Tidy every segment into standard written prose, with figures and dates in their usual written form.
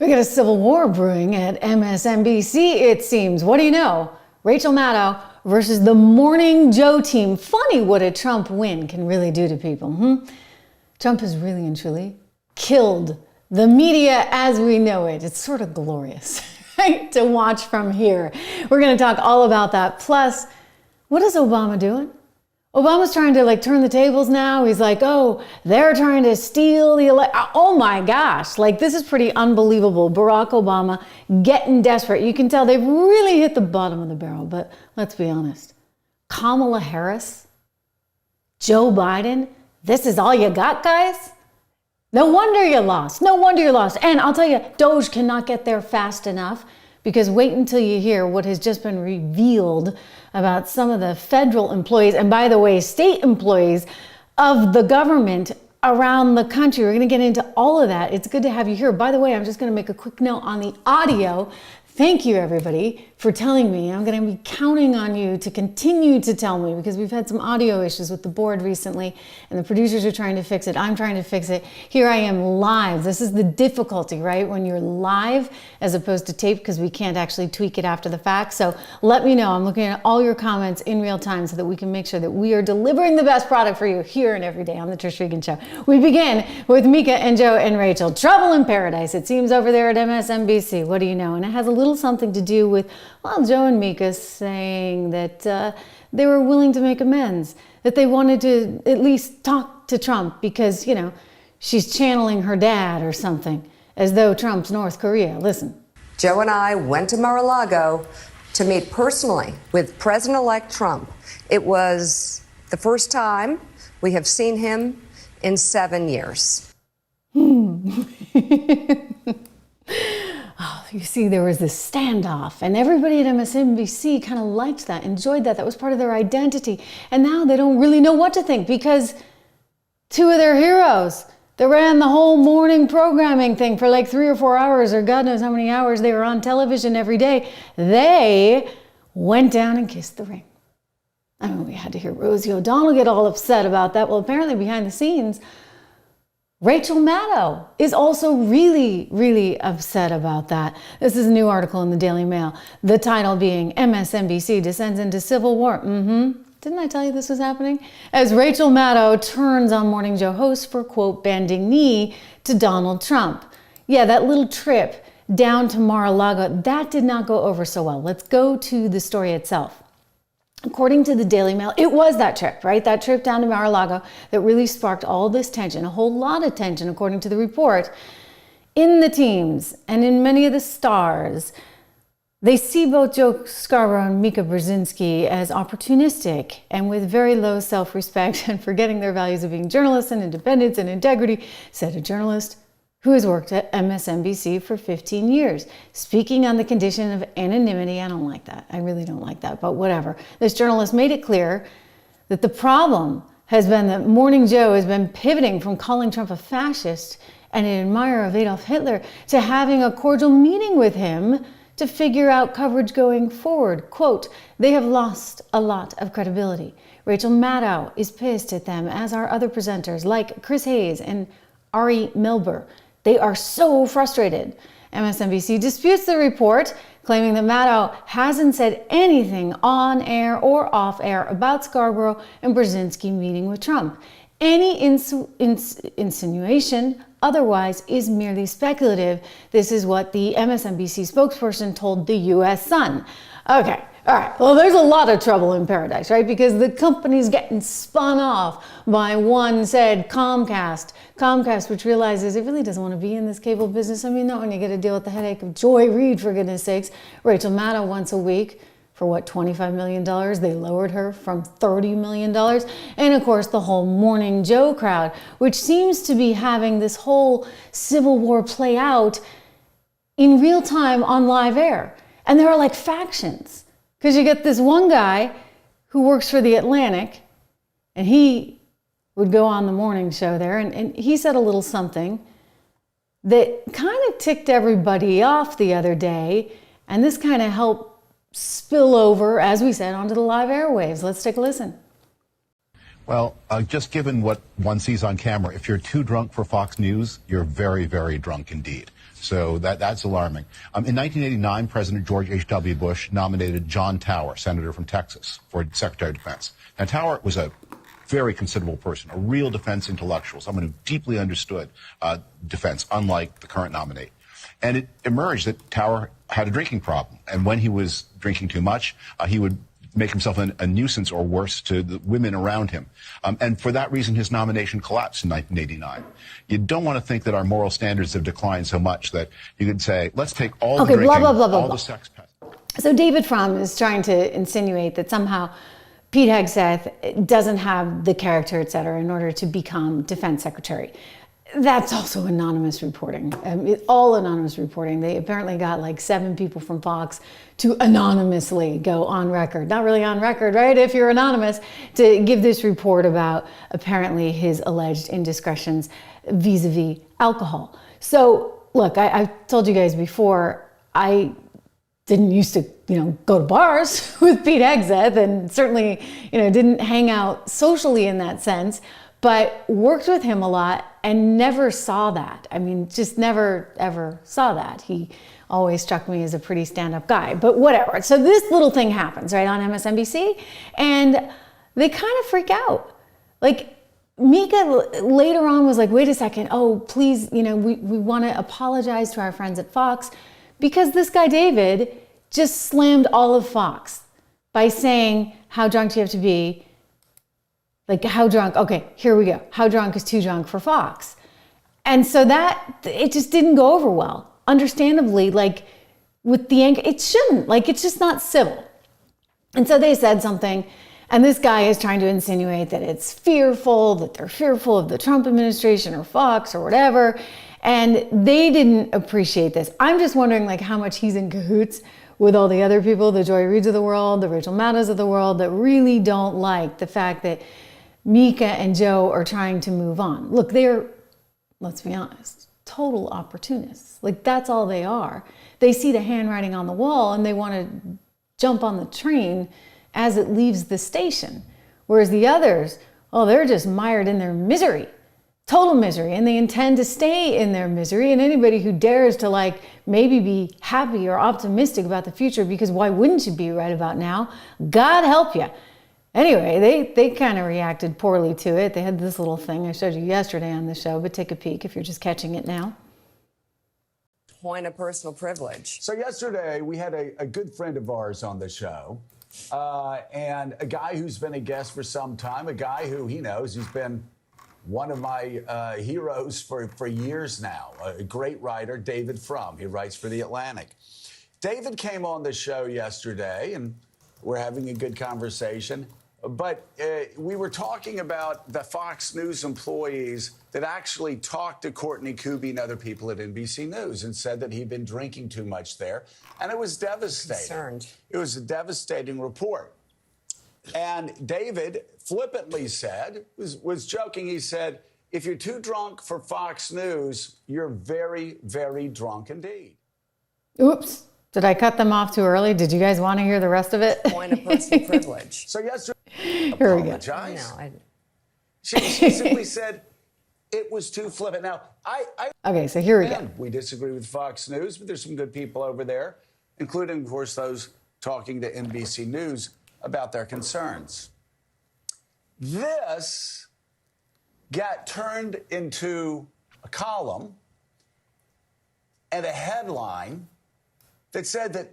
We got a civil war brewing at MSNBC, it seems. What do you know? Rachel Maddow versus the Morning Joe team. Funny what a Trump win can really do to people. Trump has really and truly killed the media as we know it. It's sort of glorious, right, to watch from here. We're going to talk all about that. Plus, what is Obama doing? Obama's trying to turn the tables now. He's like, oh, they're trying to steal the election. Oh my gosh, this is pretty unbelievable. Barack Obama getting desperate. You can tell they've really hit the bottom of the barrel, but let's be honest. Kamala Harris, Joe Biden, this is all you got, guys? No wonder you lost. No wonder you lost. And I'll tell you, DOGE cannot get there fast enough, because wait until you hear what has just been revealed about some of the federal employees, and by the way, state employees of the government around the country. We're going to get into all of that. It's good to have you here. By the way, I'm just going to make a quick note on the audio. Thank you, everybody, for telling me. I'm going to be counting on you to continue to tell me, because we've had some audio issues with the board recently, and the producers are trying to fix it. I'm trying to fix it. Here I am live. This is the difficulty, right? When you're live as opposed to tape, because we can't actually tweak it after the fact. So let me know. I'm looking at all your comments in real time so that we can make sure that we are delivering the best product for you here and every day on the Trish Regan Show. We begin with Mika and Joe and Rachel. Trouble in paradise, it seems, over there at MSNBC. What do you know? And it has a little something to do with, well, Joe and Mika saying that they were willing to make amends, that they wanted to at least talk to Trump because, she's channeling her dad or something, as though Trump's North Korea. Listen. Joe and I went to Mar-a-Lago to meet personally with President-elect Trump. It was the first time we have seen him in 7 years. You see, there was this standoff, and everybody at MSNBC kind of liked that, enjoyed that. That was part of their identity. And now they don't really know what to think, because two of their heroes that ran the whole morning programming thing for 3 or 4 hours, or God knows how many hours they were on television every day, they went down and kissed the ring. I mean, we had to hear Rosie O'Donnell get all upset about that. Well, apparently behind the scenes, Rachel Maddow is also really, really upset about that. This is a new article in the Daily Mail. The title being MSNBC descends into civil war. Didn't I tell you this was happening? As Rachel Maddow turns on Morning Joe host for, quote, bending knee to Donald Trump. Yeah, that little trip down to Mar-a-Lago, that did not go over so well. Let's go to the story itself. According to the Daily Mail, it was that trip, right? That trip down to Mar-a-Lago that really sparked all this tension, a whole lot of tension, according to the report. In the teams and in many of the stars, they see both Joe Scarborough and Mika Brzezinski as opportunistic and with very low self-respect and forgetting their values of being journalists and independence and integrity, said a journalist who has worked at MSNBC for 15 years. Speaking on the condition of anonymity, I don't like that. I really don't like that, but whatever. This journalist made it clear that the problem has been that Morning Joe has been pivoting from calling Trump a fascist and an admirer of Adolf Hitler to having a cordial meeting with him to figure out coverage going forward. Quote, they have lost a lot of credibility. Rachel Maddow is pissed at them, as are other presenters like Chris Hayes and Ari Melber. They are so frustrated. MSNBC disputes the report, claiming that Maddow hasn't said anything on air or off air about Scarborough and Brzezinski meeting with Trump. Any insinuation otherwise is merely speculative. This is what the MSNBC spokesperson told the U.S. Sun. Okay. All right, well, there's a lot of trouble in paradise, right? Because the company's getting spun off by one said Comcast, which realizes it really doesn't want to be in this cable business. I mean, not when you get to deal with the headache of Joy Reid, for goodness sakes. Rachel Maddow once a week for what, $25 million? They lowered her from $30 million. And of course, the whole Morning Joe crowd, which seems to be having this whole civil war play out in real time on live air. And there are factions. Because you get this one guy who works for the Atlantic, and he would go on the morning show there, and he said a little something that kind of ticked everybody off the other day, and this kind of helped spill over, as we said, onto the live airwaves. Let's take a listen. Well, just given what one sees on camera, if you're too drunk for Fox News, you're very, very drunk indeed. So that's alarming. In 1989, President George H.W. Bush nominated John Tower, senator from Texas, for Secretary of Defense. Now, Tower was a very considerable person, a real defense intellectual, someone who deeply understood defense, unlike the current nominee. And it emerged that Tower had a drinking problem. And when he was drinking too much, he would make himself a nuisance or worse to the women around him. And for that reason, his nomination collapsed in 1989. You don't want to think that our moral standards have declined so much that you could say, let's take all the drinking, all the sex. So David Frum is trying to insinuate that somehow Pete Hegseth doesn't have the character, et cetera, in order to become defense secretary. That's also anonymous reporting. All anonymous reporting. They apparently got like 7 people from Fox to anonymously go on record. Not really on record, right? If you're anonymous, to give this report about apparently his alleged indiscretions vis-a-vis alcohol. So look, I've told you guys before, I didn't used to, go to bars with Pete Hegseth, and certainly, didn't hang out socially in that sense, but worked with him a lot and never saw that. I mean, just never, ever saw that. He always struck me as a pretty stand-up guy, but whatever. So this little thing happens, right, on MSNBC, and they kind of freak out. Like, Mika later on was like, wait a second, oh, please, we want to apologize to our friends at Fox, because this guy, David, just slammed all of Fox by saying, how drunk do you have to be? Like, how drunk? Okay, here we go. How drunk is too drunk for Fox? And so it just didn't go over well. Understandably, like, with the anchor, it shouldn't. Like, it's just not civil. And so they said something, and this guy is trying to insinuate that it's fearful, that they're fearful of the Trump administration or Fox or whatever. And they didn't appreciate this. I'm just wondering, like, how much he's in cahoots with all the other people, the Joy Reids of the world, the Rachel Maddows of the world, that really don't like the fact that Mika and Joe are trying to move on. Look, they're, let's be honest, total opportunists. Like, that's all they are. They see the handwriting on the wall and they want to jump on the train as it leaves the station. Whereas the others, oh, they're just mired in their misery. Total misery, and they intend to stay in their misery. And anybody who dares to, like, maybe be happy or optimistic about the future, because why wouldn't you be right about now? God help you. Anyway, they kind of reacted poorly to it. They had this little thing I showed you yesterday on the show, but take a peek if you're just catching it now. Point of personal privilege. So yesterday we had a good friend of ours on the show, and a guy who's been a guest for some time, a guy who he knows, who's been one of my heroes for years now, a great writer, David Frum. He writes for The Atlantic. David came on the show yesterday, and we're having a good conversation. But we were talking about the Fox News employees that actually talked to Courtney Kuby and other people at NBC News and said that he'd been drinking too much there. And it was devastating. Concerned. It was a devastating report. And David flippantly said, was joking, he said, if you're too drunk for Fox News, you're very, very drunk indeed. Oops. Did I cut them off too early? Did you guys want to hear the rest of it? Point of personal privilege. So yesterday, Here we go. No, She simply said it was too flippant. Now, Okay, so here we go. we disagree with Fox News, but there's some good people over there, including, of course, those talking to NBC News about their concerns. This got turned into a column and a headline that said that,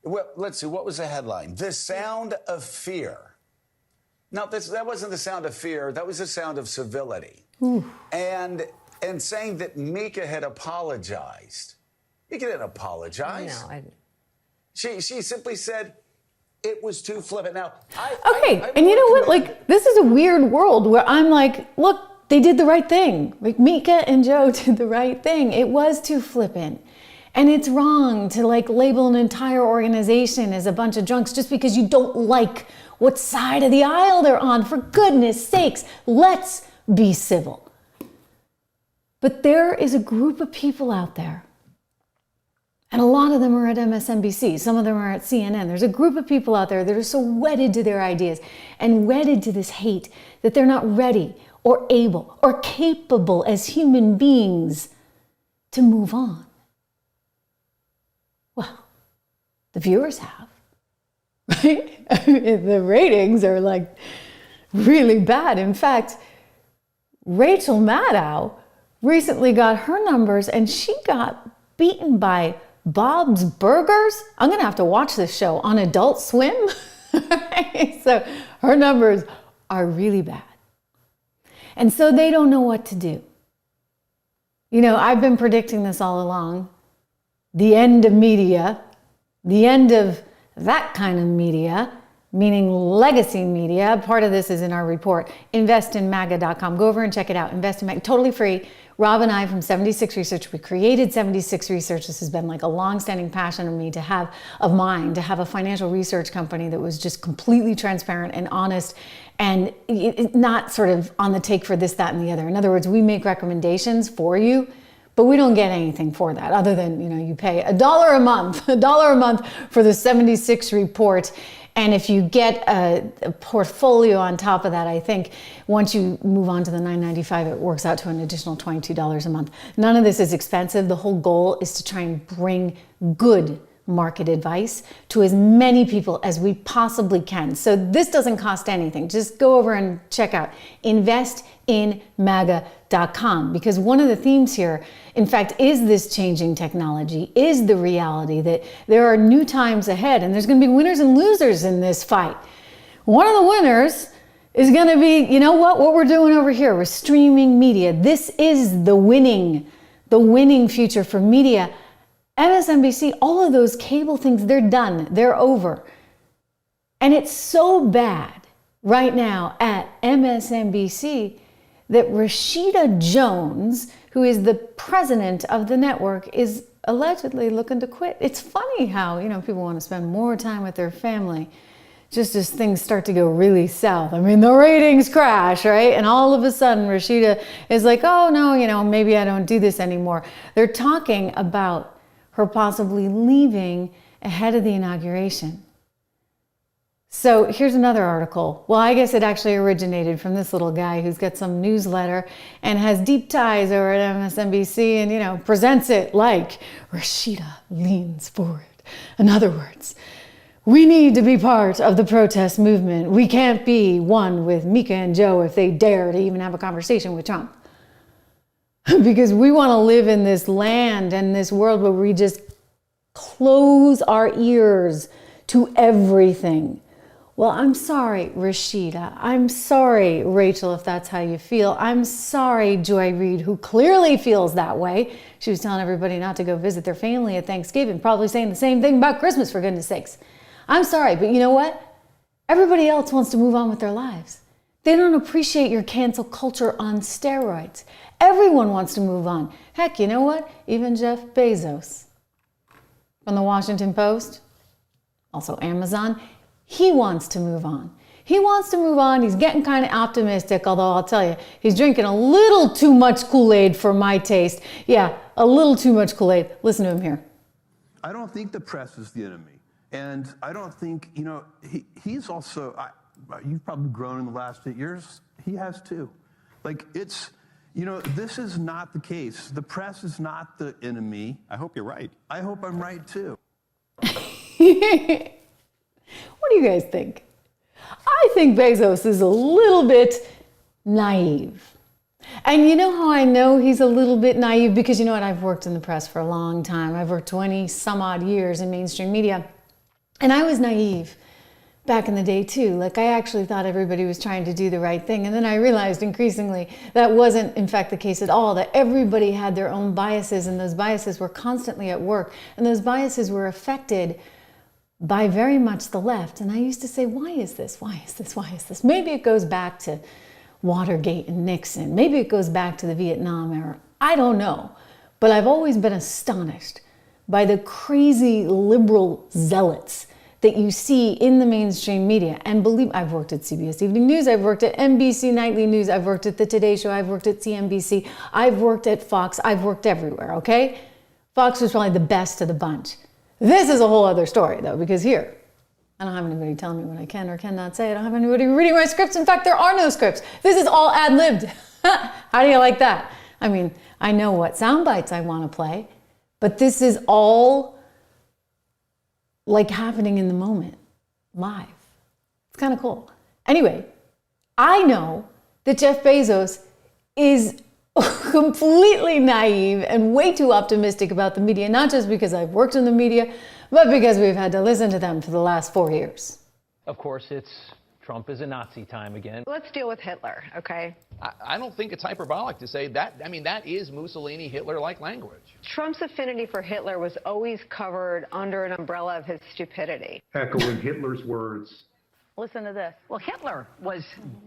well, let's see, what was the headline? The sound of fear. No, that wasn't the sound of fear. That was the sound of civility. And saying that Mika had apologized. Mika didn't apologize. No, She simply said it was too flippant. Now, And you know what? Like, this is a weird world where I'm like, look, they did the right thing. Like, Mika and Joe did the right thing. It was too flippant. And it's wrong to, like, label an entire organization as a bunch of drunks just because you don't like what side of the aisle they're on. For goodness sakes, let's be civil. But there is a group of people out there, And a lot of them are at MSNBC. Some of them are at CNN. There's a group of people out there that are so wedded to their ideas and wedded to this hate that they're not ready or able or capable as human beings to move on. Well, the viewers have, right? The ratings are like really bad. In fact, Rachel Maddow recently got her numbers and she got beaten by Bob's Burgers. I'm going to have to watch this show on Adult Swim. So her numbers are really bad. And so they don't know what to do. You know, I've been predicting this all along. The end of media, the end of that kind of media, meaning legacy media. Part of this is in our report, investinmaga.com. Go over and check it out. Invest in Maga, totally free. Rob and I from 76 Research, we created 76 Research. This has been like a long-standing passion of me to have a financial research company that was just completely transparent and honest and not sort of on the take for this, that, and the other. In other words, we make recommendations for you, but we don't get anything for that other than, you know, you pay $1 a month for the 76 report. And if you get a portfolio on top of that, I think once you move on to the $9.95, it works out to an additional $22 a month. None of this is expensive. The whole goal is to try and bring good market advice to as many people as we possibly can. So this doesn't cost anything. Just go over and check out investinmaga.com, because one of the themes here, in fact, is this changing technology, is the reality that there are new times ahead and there's going to be winners and losers in this fight. One of the winners is going to be, you know what we're doing over here with streaming media. This is the winning future for media. MSNBC, all of those cable things, they're done. They're over. And it's so bad right now at MSNBC that Rashida Jones, who is the president of the network, is allegedly looking to quit. It's funny how, you know, people want to spend more time with their family just as things start to go really south. I mean, the ratings crash, right? And all of a sudden, Rashida is like, oh, no, you know, maybe I don't do this anymore. They're talking about her possibly leaving ahead of the inauguration. So here's another article. Well, I guess it actually originated from this little guy who's got some newsletter and has deep ties over at MSNBC and, you know, presents it like Rashida leans forward. In other words, we need to be part of the protest movement. We can't be one with Mika and Joe if they dare to even have a conversation with Trump. Because we want to live in this land and this world where we just close our ears to everything. Well, I'm sorry, Rashida. I'm sorry, Rachel, if that's how you feel. I'm sorry, Joy Reid, who clearly feels that way. She was telling everybody not to go visit their family at Thanksgiving, probably saying the same thing about Christmas, for goodness sakes. I'm sorry, but you know what? Everybody else wants to move on with their lives. They don't appreciate your cancel culture on steroids. Everyone wants to move on. Heck, you know what? Even Jeff Bezos from the Washington Post, also Amazon, he wants to move on. He wants to move on. He's getting kind of optimistic, although I'll tell you, he's drinking a little too much Kool-Aid for my taste. Yeah, a little too much Kool-Aid. Listen to him here. I don't think the press is the enemy. And I don't think, you know, he's also, you've probably grown in the last 8 years. He has too. Like, it's, you know, this is not the case. The press is not the enemy. I hope you're right. I hope I'm right too. What do you guys think? I think Bezos is a little bit naive. And you know how I know he's a little bit naive? Because you know what? I've worked in the press for a long time. I've worked 20 some odd years in mainstream media. And I was naive back in the day too. Like, I actually thought everybody was trying to do the right thing. And then I realized increasingly that wasn't in fact the case at all, that everybody had their own biases, and those biases were constantly at work. And those biases were affected by very much the left. And I used to say, why is this? Why is this? Why is this? Maybe it goes back to Watergate and Nixon. Maybe it goes back to the Vietnam era. I don't know. But I've always been astonished by the crazy liberal zealots that you see in the mainstream media. And believe, I've worked at CBS Evening News, I've worked at NBC Nightly News, I've worked at the Today Show, I've worked at CNBC, I've worked at Fox, I've worked everywhere, okay? Fox was probably the best of the bunch. This is a whole other story, though, because here, I don't have anybody telling me what I can or cannot say. I don't have anybody reading my scripts. In fact, there are no scripts. This is all ad-libbed. How do you like that? I mean, I know what sound bites I want to play, but this is all like happening in the moment, live. It's kind of cool. Anyway, I know that Jeff Bezos is completely naive and way too optimistic about the media, not just because I've worked in the media, but because we've had to listen to them for the last 4 years. Of course, it's Trump is a Nazi time again. Let's deal with Hitler, okay? I don't think it's hyperbolic to say that. I mean, that is Mussolini, Hitler-like language. Trump's affinity for Hitler was always covered under an umbrella of his stupidity. Echoing Hitler's words. Listen to this. Well, Hitler was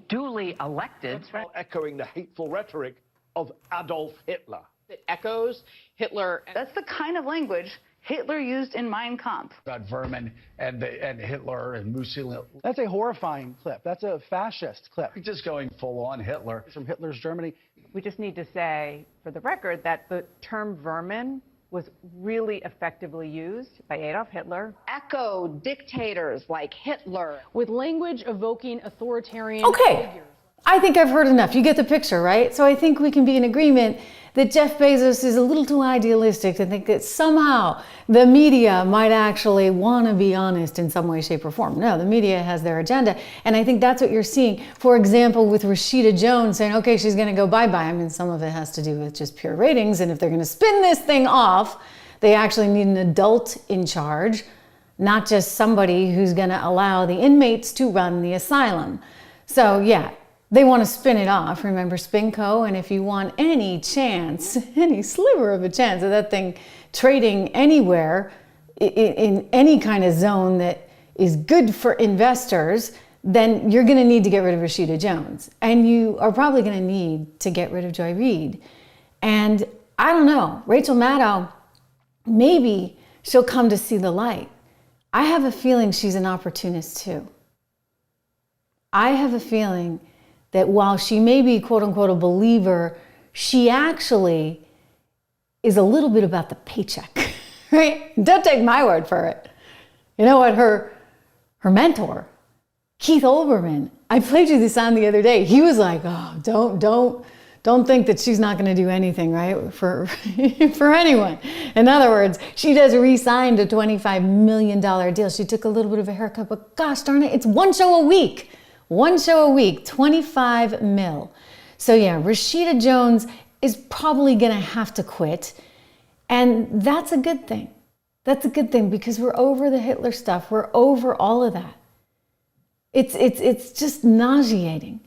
duly elected. That's right. Echoing the hateful rhetoric of Adolf Hitler. It echoes Hitler. That's the kind of language Hitler used in Mein Kampf. About vermin and Hitler and Mussolini. That's a horrifying clip. That's a fascist clip. Just going full on Hitler. From Hitler's Germany. We just need to say, for the record, that the term vermin was really effectively used by Adolf Hitler. Echo dictators like Hitler. With language evoking authoritarian figures. I think I've heard enough. You get the picture, right? So I think we can be in agreement that Jeff Bezos is a little too idealistic to think that somehow the media might actually want to be honest in some way, shape, or form. No, the media has their agenda. And I think that's what you're seeing. For example, with Rashida Jones saying, okay, she's going to go bye-bye. I mean, some of it has to do with just pure ratings. And if they're going to spin this thing off, they actually need an adult in charge, not just somebody who's going to allow the inmates to run the asylum. So yeah, they want to spin it off. Remember Spinco? And if you want any chance, any sliver of a chance of that thing trading anywhere in any kind of zone that is good for investors, then you're going to need to get rid of Rashida Jones. And you are probably going to need to get rid of Joy Reid. And I don't know, Rachel Maddow, maybe she'll come to see the light. I have a feeling she's an opportunist too. I have a feeling that while she may be, quote unquote, a believer, she actually is a little bit about the paycheck, right? Don't take my word for it. You know what? Her mentor, Keith Olbermann, I played you this on the other day. He was like, oh, don't think that she's not going to do anything, right? For anyone. In other words, she just re-signed a $25 million deal. She took a little bit of a haircut, but gosh darn it, it's one show a week. One show a week, 25 mil. So yeah, Rashida Jones is probably gonna have to quit. And that's a good thing. That's a good thing because we're over the Hitler stuff. We're over all of that. It's just nauseating.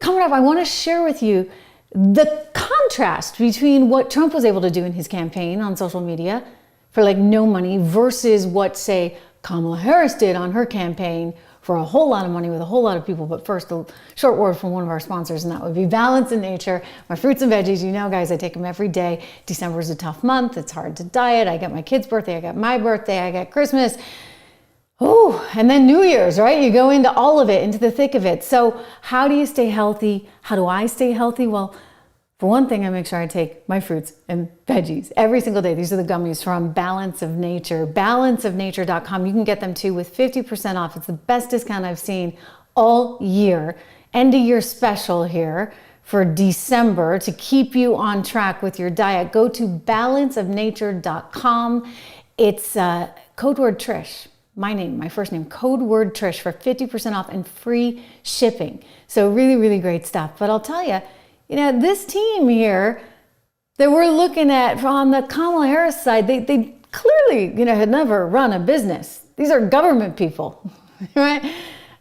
Coming up, I wanna share with you the contrast between what Trump was able to do in his campaign on social media for like no money versus what, say, Kamala Harris did on her campaign for a whole lot of money with a whole lot of people. But first, a short word from one of our sponsors, and that would be Balance in Nature. My fruits and veggies, you know, guys, I take them every day. December is a tough month. It's hard to diet. I got my kid's birthday. I got my birthday. I got Christmas. Oh, and then New Year's, right? You go into all of it, into the thick of it. So how do you stay healthy? How do I stay healthy? Well, for one thing, I make sure I take my fruits and veggies every single day. These are the gummies from Balance of Nature, balanceofnature.com. You can get them too with 50% off. It's the best discount I've seen all year. End of year special here for December to keep you on track with your diet. Go to balanceofnature.com. It's code word Trish. My name, my first name, code word Trish for 50% off and free shipping. So really, really great stuff. But I'll tell you, you know, this team here that we're looking at on the Kamala Harris side, they clearly, you know, had never run a business. These are government people, right?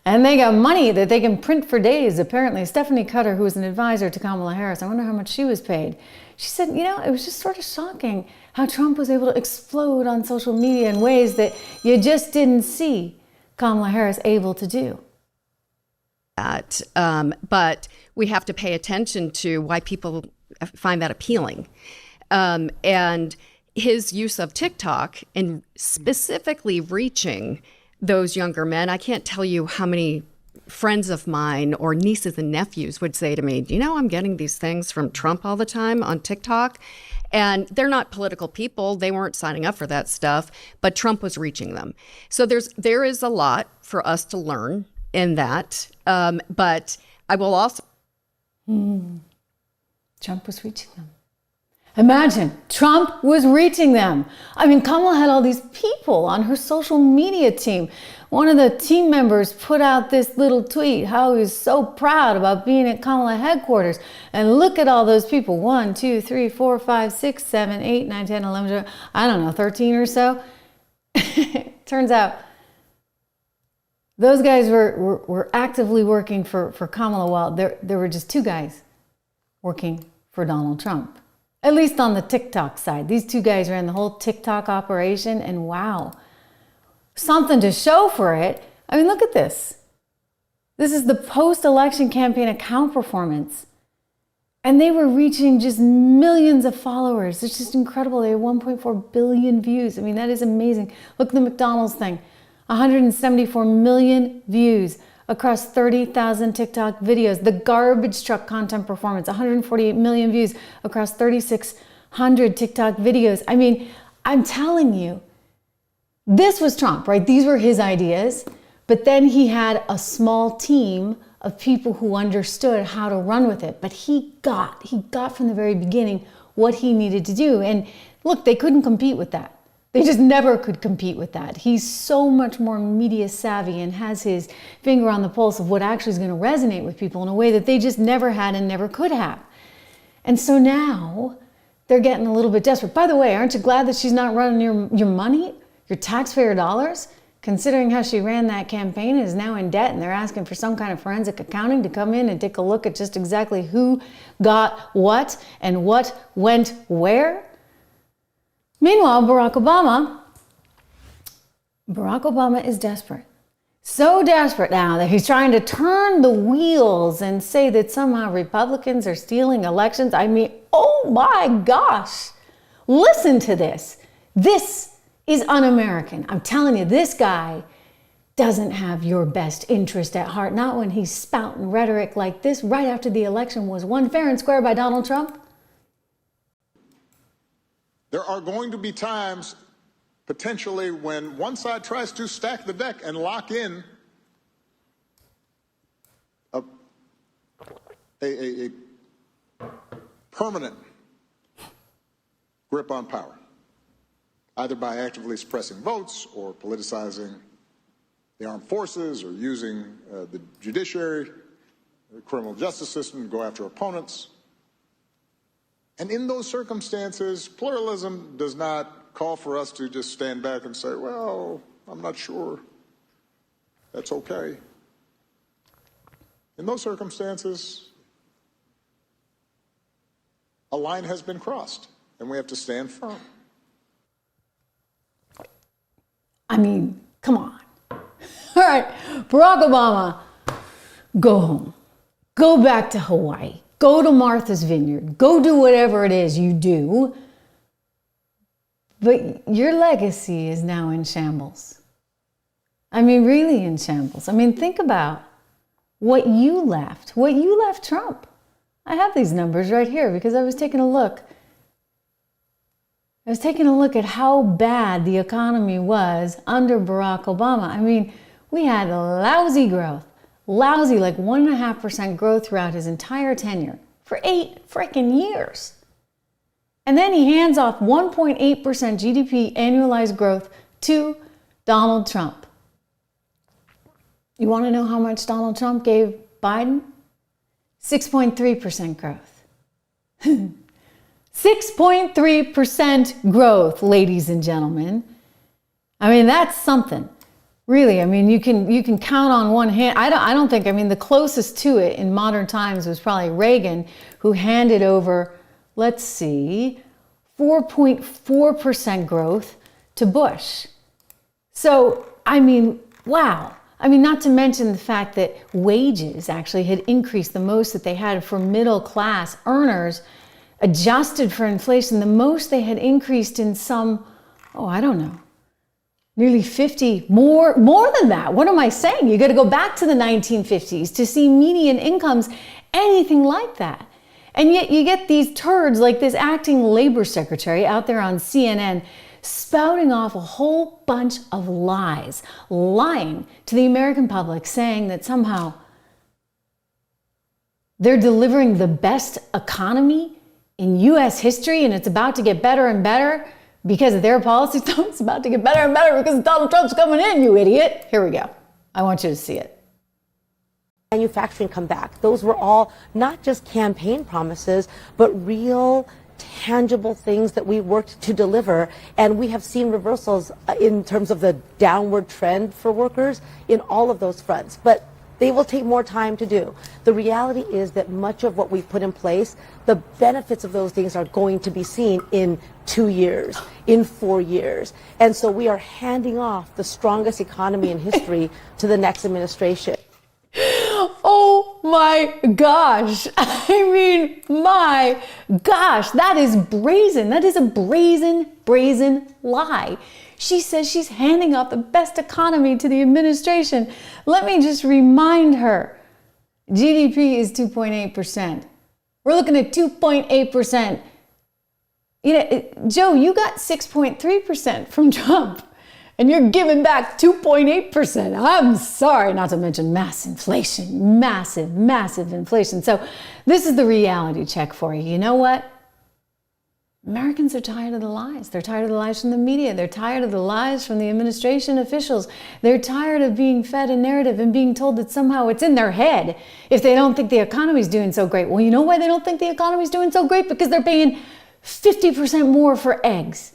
And they got money that they can print for days, apparently. Stephanie Cutter, who was an advisor to Kamala Harris, I wonder how much she was paid. She said, you know, it was just sort of shocking how Trump was able to explode on social media in ways that you just didn't see Kamala Harris able to do. But we have to pay attention to why people find that appealing. And his use of TikTok and specifically reaching those younger men, I can't tell you how many friends of mine or nieces and nephews would say to me, "Do you know I'm getting these things from Trump all the time on TikTok?" And they're not political people. They weren't signing up for that stuff, but Trump was reaching them. So there is a lot for us to learn in that. But I will also... Trump was reaching them. Imagine, Trump was reaching them. I mean, Kamala had all these people on her social media team. One of the team members put out this little tweet, how he was so proud about being at Kamala headquarters. And look at all those people. 1, 2, 3, 4, 5, 6, 7, 8, 9, 10, 11, 12, I don't know, 13 or so. Turns out those guys were actively working for Kamala while there were just 2 guys working for Donald Trump. At least on the TikTok side. These 2 guys ran the whole TikTok operation, and wow, something to show for it. I mean, look at this. This is the post-election campaign account performance. And they were reaching just millions of followers. It's just incredible. They had 1.4 billion views. I mean, that is amazing. Look at the McDonald's thing. 174 million views across 30,000 TikTok videos. The garbage truck content performance, 148 million views across 3,600 TikTok videos. I mean, I'm telling you, this was Trump, right? These were his ideas, but then he had a small team of people who understood how to run with it. But he got from the very beginning what he needed to do. And look, they couldn't compete with that. They just never could compete with that. He's so much more media savvy and has his finger on the pulse of what actually is going to resonate with people in a way that they just never had and never could have. And so now they're getting a little bit desperate. By the way, aren't you glad that she's not running your money, your taxpayer dollars? Considering how she ran that campaign and is now in debt, and they're asking for some kind of forensic accounting to come in and take a look at just exactly who got what and what went where. Meanwhile, Barack Obama is desperate. So desperate now that he's trying to turn the wheels and say that somehow Republicans are stealing elections. I mean, oh my gosh. Listen to this. This is un-American. I'm telling you, this guy doesn't have your best interest at heart. Not when he's spouting rhetoric like this right after the election was won fair and square by Donald Trump. There are going to be times, potentially, when one side tries to stack the deck and lock in a permanent grip on power, either by actively suppressing votes or politicizing the armed forces or using the judiciary, the criminal justice system to go after opponents. And in those circumstances, pluralism does not call for us to just stand back and say, well, I'm not sure. That's okay. In those circumstances, a line has been crossed, and we have to stand firm. I mean, come on. All right, Barack Obama, go home. Go back to Hawaii. Go to Martha's Vineyard. Go do whatever it is you do. But your legacy is now in shambles. I mean, really in shambles. I mean, think about what you left Trump. I have these numbers right here because I was taking a look. I was taking a look at how bad the economy was under Barack Obama. I mean, we had lousy growth. Lousy, like 1.5% growth throughout his entire tenure for 8 freaking years. And then he hands off 1.8% GDP annualized growth to Donald Trump. You want to know how much Donald Trump gave Biden? 6.3% growth. 6.3% growth, ladies and gentlemen. I mean, that's something. Really, I mean, you can count on one hand. I don't think, I mean, the closest to it in modern times was probably Reagan, who handed over, let's see, 4.4% growth to Bush. So, I mean, wow. I mean, not to mention the fact that wages actually had increased the most that they had for middle class earners, adjusted for inflation, the most they had increased in some, I don't know, nearly 50, more than that. What am I saying? You got to go back to the 1950s to see median incomes anything like that. And yet you get these turds like this acting labor secretary out there on CNN spouting off a whole bunch of lies, lying to the American public, saying that somehow they're delivering the best economy in U.S. history and it's about to get better and better because of their policies. No, it's about to get better and better because Donald Trump's coming in, you idiot. Here we go. I want you to see it. Manufacturing come back. Those were all not just campaign promises, but real, tangible things that we worked to deliver. And we have seen reversals in terms of the downward trend for workers in all of those fronts. But they will take more time to do. The reality is that much of what we've put in place, the benefits of those things are going to be seen in 2 years, in 4 years. And so we are handing off the strongest economy in history to the next administration. Oh my gosh. I mean, my gosh, that is brazen. That is a brazen lie. She says she's handing off the best economy to the administration. Let me just remind her, GDP is 2.8%. We're looking at 2.8%. You know, Joe, you got 6.3% from Trump. And you're giving back 2.8%. I'm sorry, not to mention mass inflation, massive inflation. So this is the reality check for you. You know what? Americans are tired of the lies. They're tired of the lies from the media. They're tired of the lies from the administration officials. They're tired of being fed a narrative and being told that somehow it's in their head if they don't think the economy's doing so great. Well, you know why they don't think the economy's doing so great? Because they're paying 50% more for eggs.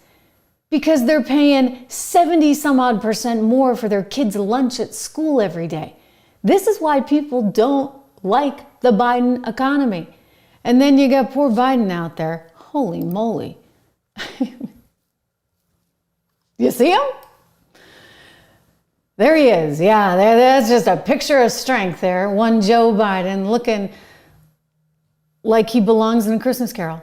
Because they're paying 70 some odd % more for their kids' lunch at school every day. This is why people don't like the Biden economy. And then you got poor Biden out there. Holy moly. You see him? There he is. Yeah, that's just a picture of strength there. One Joe Biden looking like he belongs in a Christmas Carol.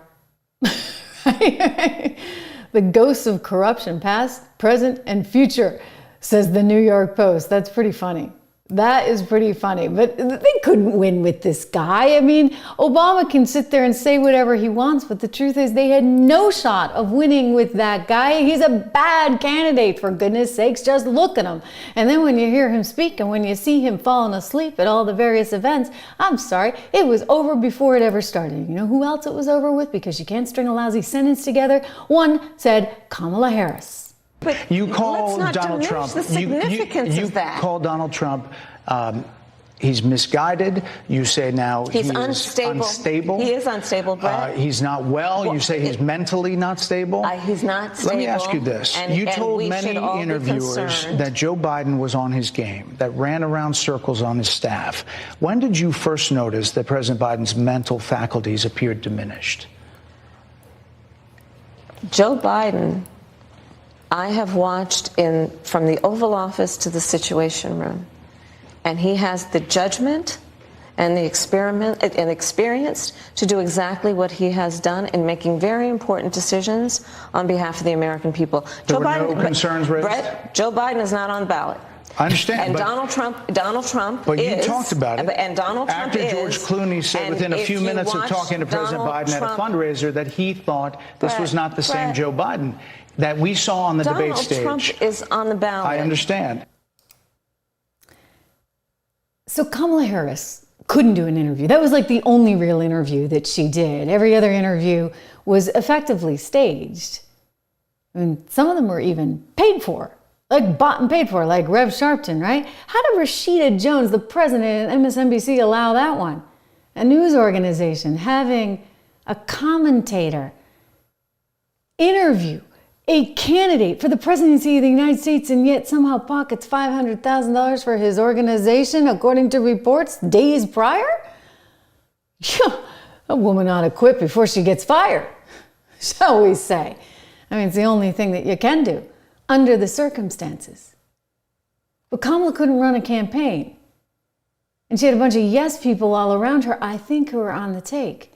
The ghosts of corruption, past, present, and future, says the New York Post. That's pretty funny. That is pretty funny. But they couldn't win with this guy. I mean, Obama can sit there and say whatever he wants, but the truth is they had no shot of winning with that guy. He's a bad candidate, for goodness sakes. Just look at him. And then when you hear him speak and when you see him falling asleep at all the various events, I'm sorry, it was over before it ever started. You know who else it was over with? Because you can't string a lousy sentence together. One said Kamala Harris. But you call Donald Trump. The significance you of that. Call Donald Trump. He's misguided. You say now he's unstable. He is unstable, Brett. He's not well. You say he's mentally not stable. He's not stable. Let me ask you this. You told many interviewers that Joe Biden was on his game, that ran around circles on his staff. When did you first notice that President Biden's mental faculties appeared diminished? Joe Biden, I have watched from the Oval Office to the Situation Room, and he has the judgment and the experience to do exactly what he has done in making very important decisions on behalf of the American people. There were no concerns raised? Brett, Joe Biden is not on the ballot. I understand. And Donald Trump but is. you talked about it. And Donald Trump After George Clooney said within a few minutes of talking to President Biden at a fundraiser that he thought this was not the same Joe Biden that we saw on the debate stage. Donald Trump is on the ballot. I understand. So Kamala Harris couldn't do an interview. That was like the only real interview that she did. Every other interview was effectively staged. I mean, some of them were even paid for, like bought and paid for, like Rev Sharpton, right? How did Rashida Jones, the president of MSNBC, allow that one? A news organization having a commentator interview a candidate for the presidency of the United States and yet somehow pockets $500,000 for his organization, according to reports days prior? Yeah, a woman ought to quit before she gets fired, shall we say. I mean, it's the only thing that you can do under the circumstances. But Kamala couldn't run a campaign. And she had a bunch of yes people all around her, I think, who were on the take.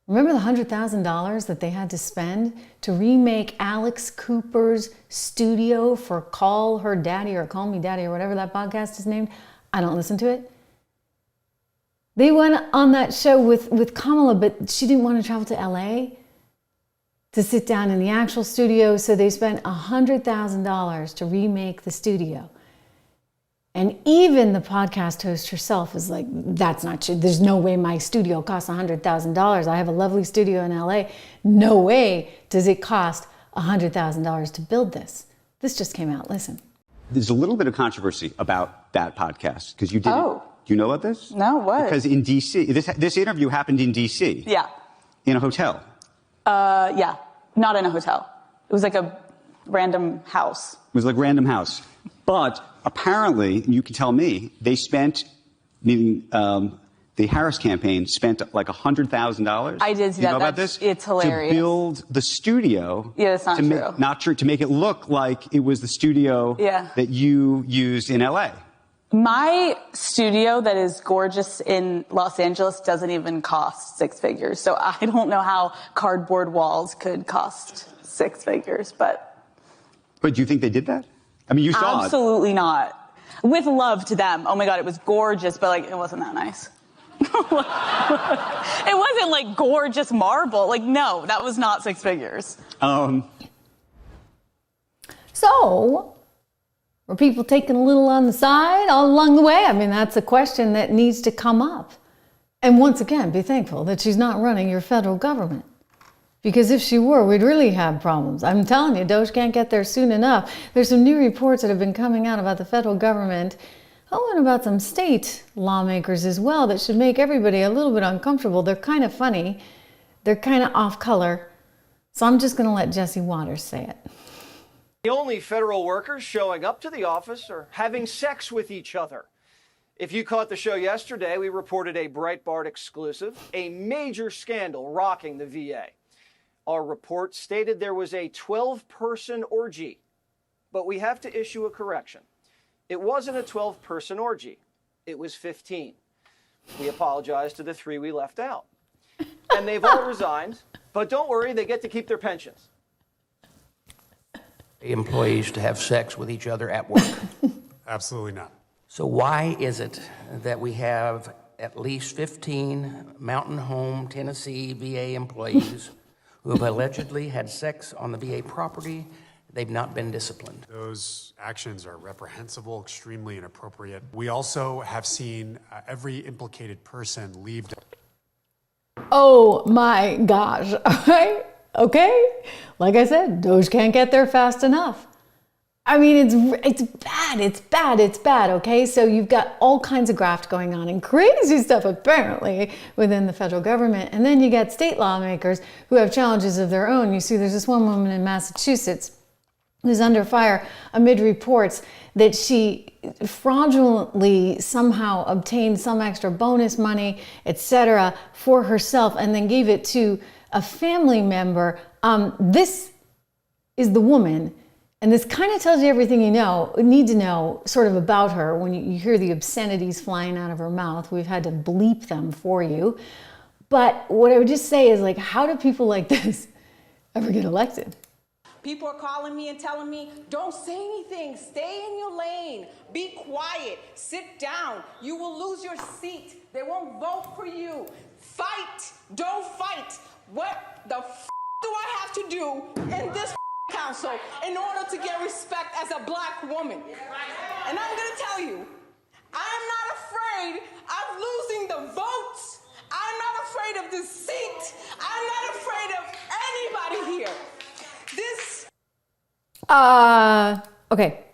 Remember the $100,000 that they had to spend to remake Alex Cooper's studio for Call Her Daddy or Call Me Daddy or whatever that podcast is named? I don't listen to it. They went on that show with Kamala, but she didn't want to travel to LA to sit down in the actual studio, so they spent $100,000 to remake the studio. And even the podcast host herself is like, that's not true. There's no way my studio costs $100,000. I have a lovely studio in LA. No way does it cost $100,000 to build this. This just came out. Listen. There's a little bit of controversy about that podcast because you did it. Do you know about this? No, what? Because in D.C., this interview happened in D.C. Yeah. In a hotel. Yeah. Not in a hotel. It was like a random house. It was like random house. But apparently, you can tell me, they spent, meaning the Harris campaign spent like $100,000. I did see that. You know about this? It's hilarious. To build the studio. Yeah, that's not true. Not true. To make it look like it was the studio that you used in L.A. My studio that is gorgeous in Los Angeles doesn't even cost six figures. So I don't know how cardboard walls could cost six figures, but. But do you think they did that? I mean, you saw it. Absolutely not. With love to them. Oh my God, it was gorgeous, but like, it wasn't that nice. It wasn't like gorgeous marble. Like, no, that was not six figures. So, were people taking a little on the side all along the way? I mean, that's a question that needs to come up. And once again, be thankful that she's not running your federal government. Because if she were, we'd really have problems. I'm telling you, DOGE can't get there soon enough. There's some new reports that have been coming out about the federal government, and about some state lawmakers as well, that should make everybody a little bit uncomfortable. They're kind of funny. They're kind of off color. So I'm just going to let Jesse Waters say it. The only federal workers showing up to the office are having sex with each other. If you caught the show yesterday, we reported a Breitbart exclusive, a major scandal rocking the VA. Our report stated there was a 12-person orgy, but we have to issue a correction. It wasn't a 12-person orgy. It was 15. We apologize to the 3 we left out. And they've all resigned, but don't worry, they get to keep their pensions. Employees to have sex with each other at work? Absolutely not. So why is it that we have at least 15 Mountain Home, Tennessee VA employees who have allegedly had sex on the VA property? They've not been disciplined. Those actions are reprehensible, extremely inappropriate. We also have seen every implicated person leave. Oh my gosh, all right? Okay? Like I said, DOGE can't get there fast enough. I mean, it's bad, okay? So you've got all kinds of graft going on and crazy stuff, apparently, within the federal government. And then you get state lawmakers who have challenges of their own. You see, there's this one woman in Massachusetts who's under fire amid reports that she fraudulently somehow obtained some extra bonus money, etc., for herself and then gave it to a family member. This is the woman. And this kind of tells you everything you need to know sort of about her when you hear the obscenities flying out of her mouth. We've had to bleep them for you. But what I would just say is, like, how do people like this ever get elected? People are calling me and telling me, don't say anything, stay in your lane, be quiet, sit down, you will lose your seat, they won't vote for you, fight, don't fight. What the f do I have to do in this council in order to get respect as a black woman? And I'm gonna tell you, I'm not afraid of losing the votes. I'm not afraid of the seat. I'm not afraid of anybody here. Okay.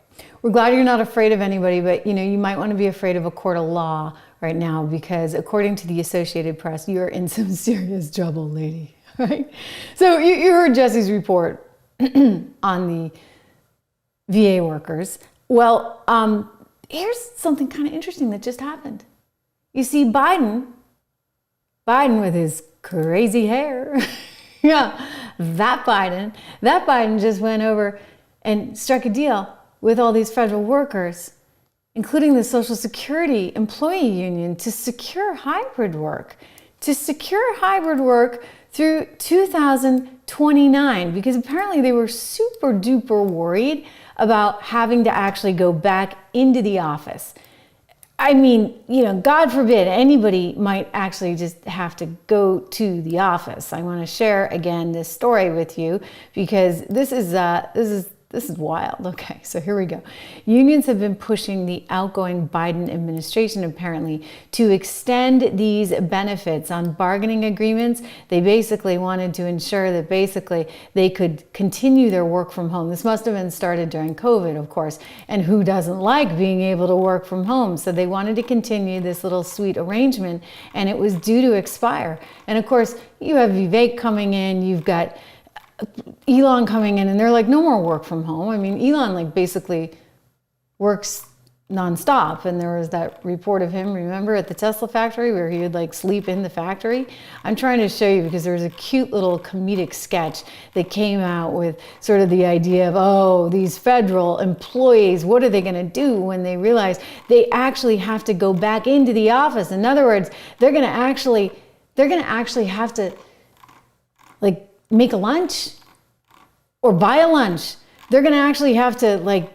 We're glad you're not afraid of anybody, but you might want to be afraid of a court of law right now, because according to the Associated Press, you're in some serious trouble, lady. Right? So you heard Jesse's report on the VA workers. Well, here's something kind of interesting that just happened. You see, Biden with his crazy hair, yeah, that Biden just went over and struck a deal with all these federal workers, including the Social Security employee union, to secure hybrid work through 2029, because apparently they were super duper worried about having to actually go back into the office. I mean, God forbid anybody might actually just have to go to the office. I want to share again this story with you because this is wild. Okay, so here we go. Unions have been pushing the outgoing Biden administration apparently to extend these benefits on bargaining agreements. They basically wanted to ensure that basically they could continue their work from home. This must have been started during COVID, of course, and who doesn't like being able to work from home? So they wanted to continue this little sweet arrangement, and it was due to expire. And of course, you have Vivek coming in, you've got Elon coming in, and they're like, no more work from home. I mean, Elon basically works nonstop. And there was that report of him, remember, at the Tesla factory where he would sleep in the factory. I'm trying to show you because there's a cute little comedic sketch that came out with sort of the idea of, oh, these federal employees, what are they going to do when they realize they actually have to go back into the office? In other words, they're going to actually have to make a lunch or buy a lunch. They're going to actually have to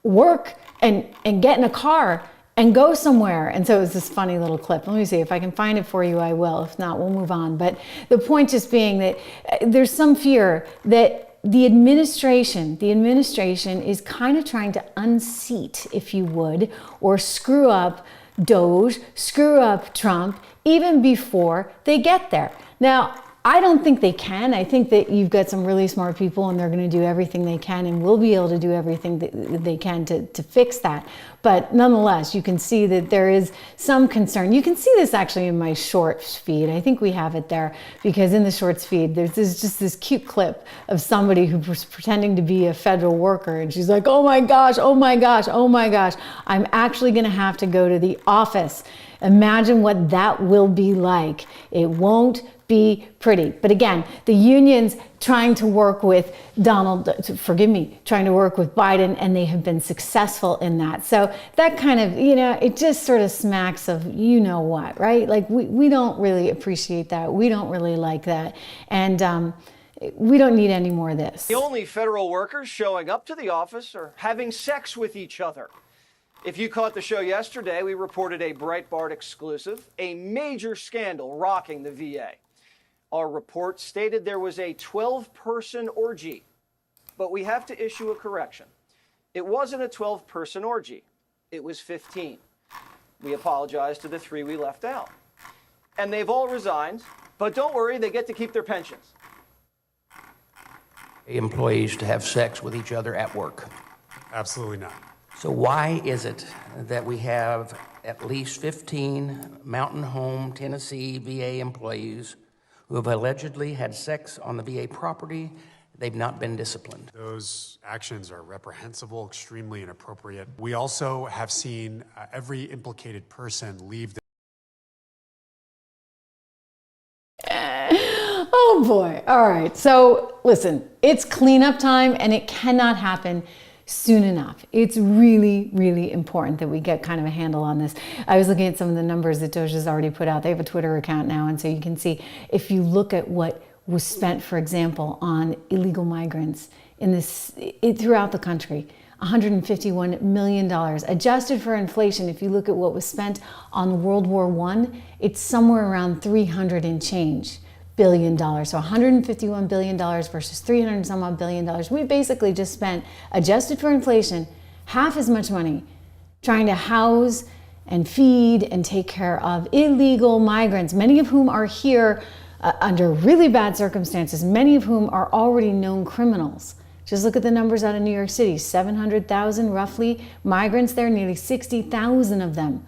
work and get in a car and go somewhere. And so it was this funny little clip. Let me see if I can find it for you. I will. If not, we'll move on. But the point just being that there's some fear that the administration is kind of trying to unseat, if you would, or screw up DOGE, screw up Trump, even before they get there. Now, I don't think they can. I think that you've got some really smart people and they're going to do everything they can and will be able to do everything that they can to fix that. But nonetheless, you can see that there is some concern. You can see this actually in my shorts feed. I think we have it there because in the shorts feed, there's just this cute clip of somebody who was pretending to be a federal worker. And she's like, oh my gosh, oh my gosh, oh my gosh, I'm actually going to have to go to the office. Imagine what that will be like. It won't be pretty. But again, the unions trying to work with trying to work with Biden, and they have been successful in that. So that kind of, it just sort of smacks of what, right? We don't really appreciate that. We don't really like that. And we don't need any more of this. The only federal workers showing up to the office are having sex with each other. If you caught the show yesterday, we reported a Breitbart exclusive, a major scandal rocking the VA. Our report stated there was a 12-person orgy, but we have to issue a correction. It wasn't a 12-person orgy. It was 15. We apologize to the 3 we left out. And they've all resigned, but don't worry, they get to keep their pensions. Employees to have sex with each other at work? Absolutely not. So why is it that we have at least 15 Mountain Home, Tennessee VA employees who have allegedly had sex on the VA property? They've not been disciplined. Those actions are reprehensible, extremely inappropriate. We also have seen every implicated person leave the Oh boy. All right. So listen, it's cleanup time and it cannot happen soon enough. It's really, really important that we get kind of a handle on this. I was looking at some of the numbers that DOGE has already put out. They have a Twitter account now, and so you can see if you look at what was spent, for example, on illegal migrants throughout the country, $151 million. Adjusted for inflation, if you look at what was spent on World War I, it's somewhere around 300 and change billion dollars. So $151 billion versus 300 and some odd billion dollars. We basically just spent, adjusted for inflation, half as much money trying to house and feed and take care of illegal migrants, many of whom are here under really bad circumstances, many of whom are already known criminals. Just look at the numbers out of New York City, 700,000 roughly migrants there, nearly 60,000 of them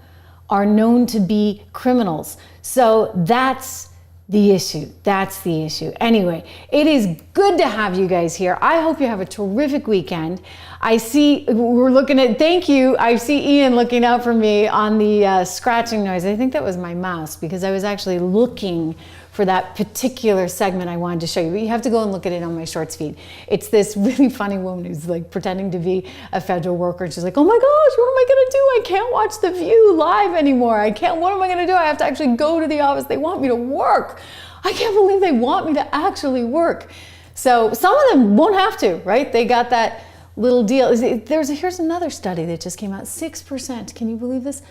are known to be criminals. So that's the issue. That's the issue. Anyway, it is good to have you guys here. I hope you have a terrific weekend. I see we're looking at, thank you. I see Ian looking out for me on the scratching noise. I think that was my mouse because I was actually looking for that particular segment I wanted to show you. But you have to go and look at it on my shorts feed. It's this really funny woman who's pretending to be a federal worker. And she's like, oh my gosh, what am I gonna do? I can't watch The View live anymore. What am I gonna do? I have to actually go to the office. They want me to work. I can't believe they want me to actually work. So some of them won't have to, right? They got that little deal. Here's another study that just came out. 6%, can you believe this?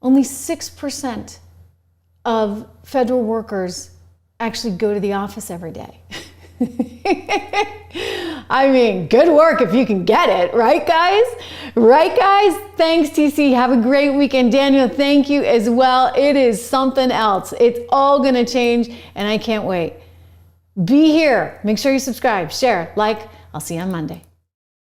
Only 6% of federal workers actually go to the office every day. I mean, good work if you can get it, right guys? Right guys? Thanks TC, have a great weekend. Daniel, thank you as well. It is something else. It's all gonna change and I can't wait. Be here, make sure you subscribe, share, like. I'll see you on Monday.